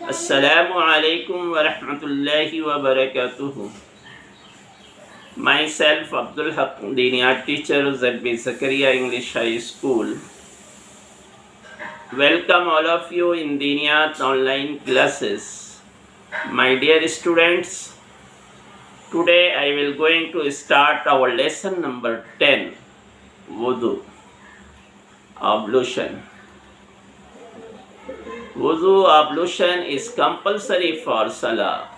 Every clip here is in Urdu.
السلام علیکم ورحمۃ اللہ وبرکاتہ. Myself Abdul Haq, Dini art teacher, Zabbi Zakaria English High School. Welcome all of you in Dini art online classes. My dear students, today I will going to start our lesson number 10, Wudu, ablution. Wudu ablution is compulsory for Salah.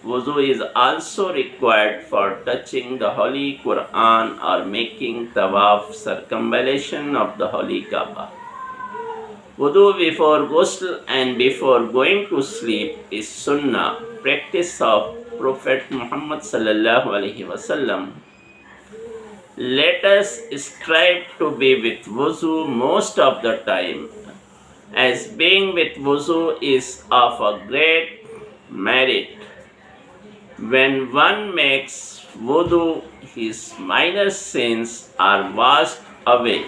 Wudu is also required for touching the Holy Quran or making tawaf, circumambulation of the Holy Kaaba. Wudu before ghusl and before going to sleep is sunnah, practice of Prophet Muhammad sallallahu alaihi wasallam. Let us strive to be with wudu most of the time, as being with wudu is of a great merit. When one makes wudu, his minor sins are washed away.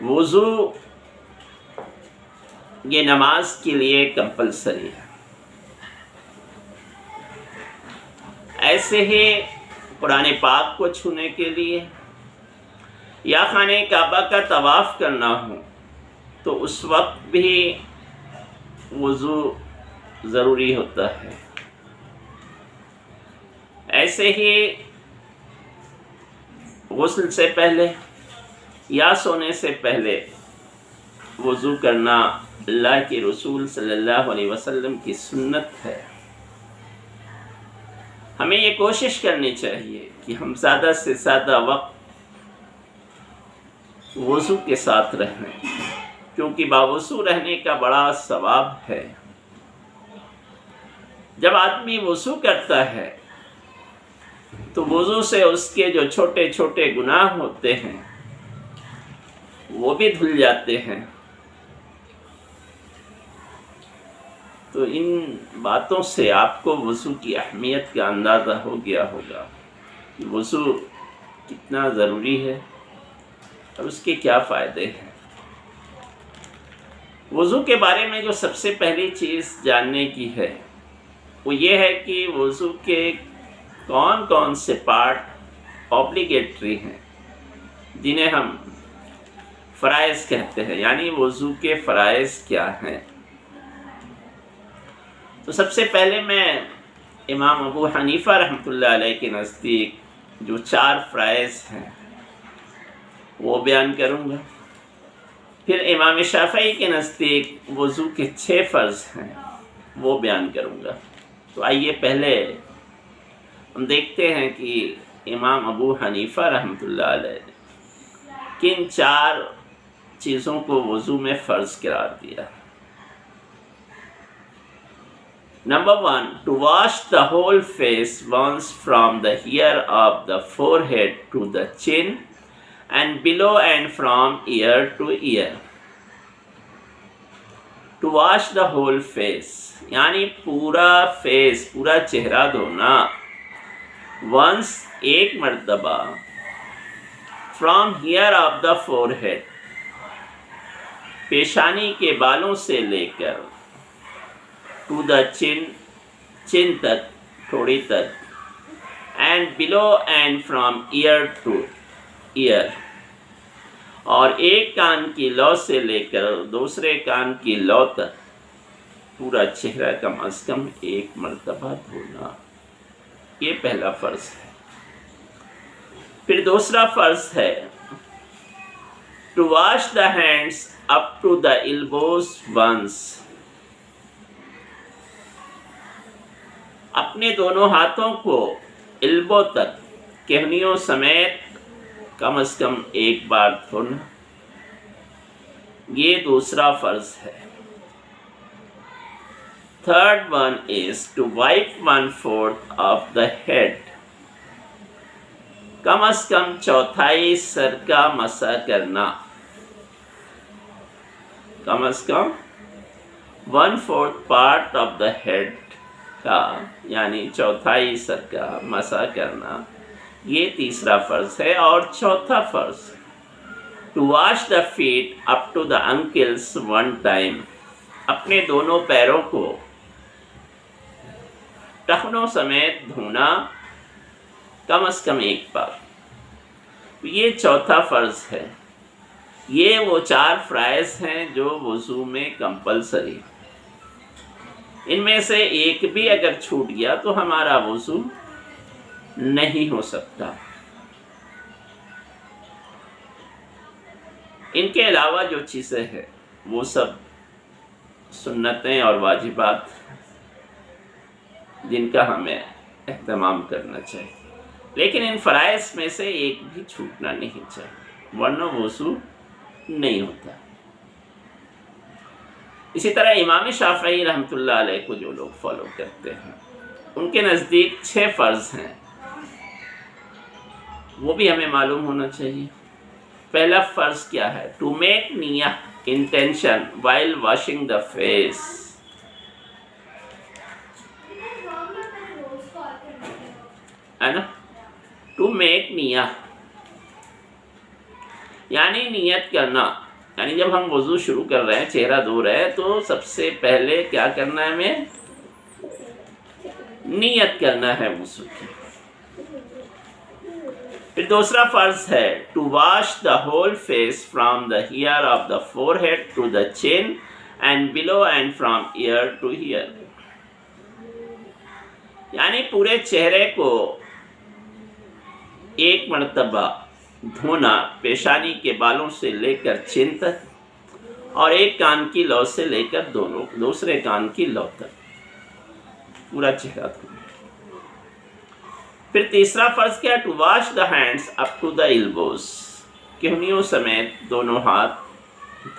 وضو یہ نماز کے لیے کمپلسری ہے. ایسے ہی قرآن پاک کو چھونے کے لیے یا خانہ کعبہ کا طواف کرنا ہو تو اس وقت بھی وضو ضروری ہوتا ہے. ایسے ہی غسل سے پہلے یا سونے سے پہلے وضو کرنا اللہ کے رسول صلی اللہ علیہ وسلم کی سنت ہے. ہمیں یہ کوشش کرنی چاہیے کہ ہم زیادہ سے زیادہ وقت وضو کے ساتھ رہیں، کیونکہ باوضو رہنے کا بڑا ثواب ہے. جب آدمی وضو کرتا ہے تو وضو سے اس کے جو چھوٹے چھوٹے گناہ ہوتے ہیں وہ بھی دھل جاتے ہیں. تو ان باتوں سے آپ کو وضو کی اہمیت کا اندازہ ہو گیا ہوگا کہ وضو کتنا ضروری ہے اور اس کے کیا فائدے ہیں. وضو کے بارے میں جو سب سے پہلی چیز جاننے کی ہے وہ یہ ہے کہ وضو کے کون کون سے پارٹ اوبلیگیٹری ہیں، جنہیں ہم فرائض کہتے ہیں، یعنی وضو کے فرائض کیا ہیں. تو سب سے پہلے میں امام ابو حنیفہ رحمۃ اللہ علیہ کے نزدیک جو 4 فرائض ہیں وہ بیان کروں گا. پھر امام شافعی کے نزدیک وضو کے 6 فرض ہیں وہ بیان کروں گا. تو آئیے پہلے ہم دیکھتے ہیں کہ امام ابو حنیفہ رحمۃ اللہ علیہ کن 4 چیزوں کو وضو میں فرض قرار دیا. Number 1, to wash the whole face once from the hair of the forehead to the chin and below and from ear to ear. To wash the whole face یعنی پورا فیس، پورا چہرہ دھونا. once ایک مرتبہ from hair of the forehead پیشانی کے بالوں سے لے کر to the chin تک، تھوڑی تک، and below and from ear to ear اور ایک کان کی لو سے لے کر دوسرے کان کی لو تک پورا چہرہ کم از کم ایک مرتبہ دھونا. یہ پہلا فرض ہے. پھر دوسرا فرض ہے to wash the hands up to the elbows once. اپنے دونوں ہاتھوں کو البو تک کہنیوں سمیت کم از کم ایک بار دھونا. یہ دوسرا فرض ہے. Third one is to wipe 1/4 of the head. کم از کم چوتھائی سر کا مسح کرنا. کم از کم 1/4 part of the head کا یعنی چوتھائی سر کا مسح کرنا. یہ تیسرا فرض ہے. اور چوتھا فرض to wash the feet up to the ankles one time. اپنے دونوں پیروں کو ٹخنوں سمیت دھونا کم از کم ایک بار. یہ چوتھا فرض ہے. یہ وہ 4 فرائض ہیں جو وضو میں کمپلسری. ان میں سے ایک بھی اگر چھوٹ گیا تو ہمارا وضو نہیں ہو سکتا. ان کے علاوہ جو چیزیں ہیں وہ سب سنتیں اور واجبات جن کا ہمیں اہتمام کرنا چاہیے. لیکن ان فرائض میں سے ایک بھی چھوٹنا نہیں چاہیے ورنہ وضو نہیں ہوتا. اسی طرح امام شافعی رحمۃ اللہ علیہ کو جو لوگ فالو کرتے ہیں ان کے نزدیک 6 فرض ہیں. وہ بھی ہمیں معلوم ہونا چاہیے. پہلا فرض کیا ہے؟ ٹو میک نیہ intention while washing the face. ہے نا؟ ٹو میک نیہ یعنی نیت کرنا. یعنی جب ہم وضو شروع کر رہے ہیں، چہرہ دھو رہے ہیں، تو سب سے پہلے کیا کرنا ہے؟ ہمیں نیت کرنا ہے وضو کی. پھر دوسرا فرض ہے to wash the whole face from the hair of the forehead to the chin and below and from ear to ear. یعنی پورے چہرے کو ایک مرتبہ دھونا، پیشانی کے بالوں سے لے کر چین تک اور ایک کان کی لو سے لے کر دوسرے کان کی لو تک پورا چہرہ دھونا. پھر تیسرا فرض کیا؟ To wash the hands up to the elbows. کہنیوں سمیت دونوں ہاتھ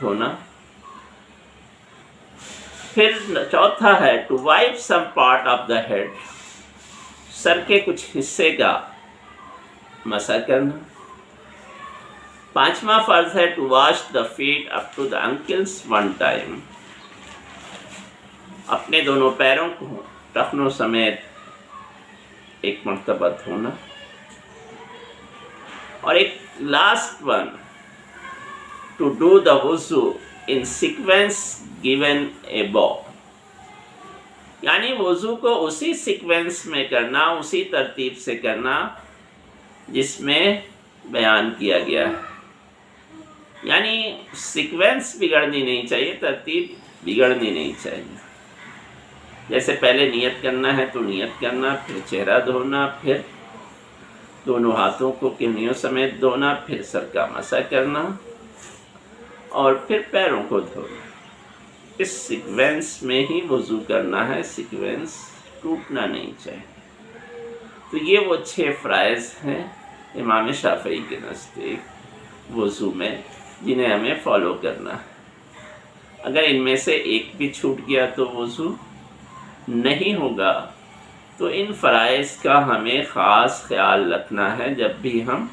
دھونا. پھر چوتھا ہے to wipe some part of the head. سر کے کچھ حصے کا مسح کرنا. پانچواں فرض ہے to wash the feet up to the ankles one time. اپنے دونوں پیروں کو ٹخنوں سمیت ایک مرتبہ دھونا. اور ایک last one to do the وضو ان سیکوینس گیون ابو. یعنی وضو کو اسی سیکوینس میں کرنا، اسی ترتیب سے کرنا جس میں بیان کیا گیا ہے. یعنی سیکوینس بگڑنی نہیں چاہیے، ترتیب بگڑنی نہیں چاہیے. جیسے پہلے نیت کرنا ہے تو نیت کرنا، پھر چہرہ دھونا، پھر دونوں ہاتھوں کو کنڈیوں سمیت دھونا، پھر سر کا مسح کرنا اور پھر پیروں کو دھونا. اس سیکوینس میں ہی وضو کرنا ہے، سیکوینس ٹوٹنا نہیں چاہیے. تو یہ وہ 6 فرائض ہیں امام شافعی کے نزدیک وضو میں جنہیں ہمیں فالو کرنا ہے. اگر ان میں سے ایک بھی چھوٹ گیا تو وضو نہیں ہوگا. تو ان فرائض کا ہمیں خاص خیال رکھنا ہے جب بھی ہم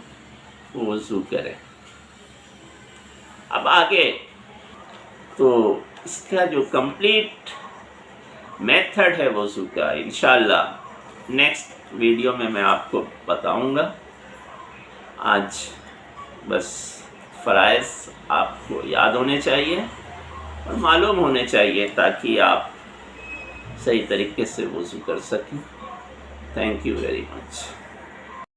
وضو کریں. اب آگے تو اس کا جو کمپلیٹ میتھڈ ہے وضو کا انشاءاللہ نیکسٹ ویڈیو میں آپ کو بتاؤں گا. آج بس فرائض آپ کو یاد ہونے چاہیے اور معلوم ہونے چاہیے تاکہ آپ صحیح طریقے سے وضو کر سکیں. Thank you very much.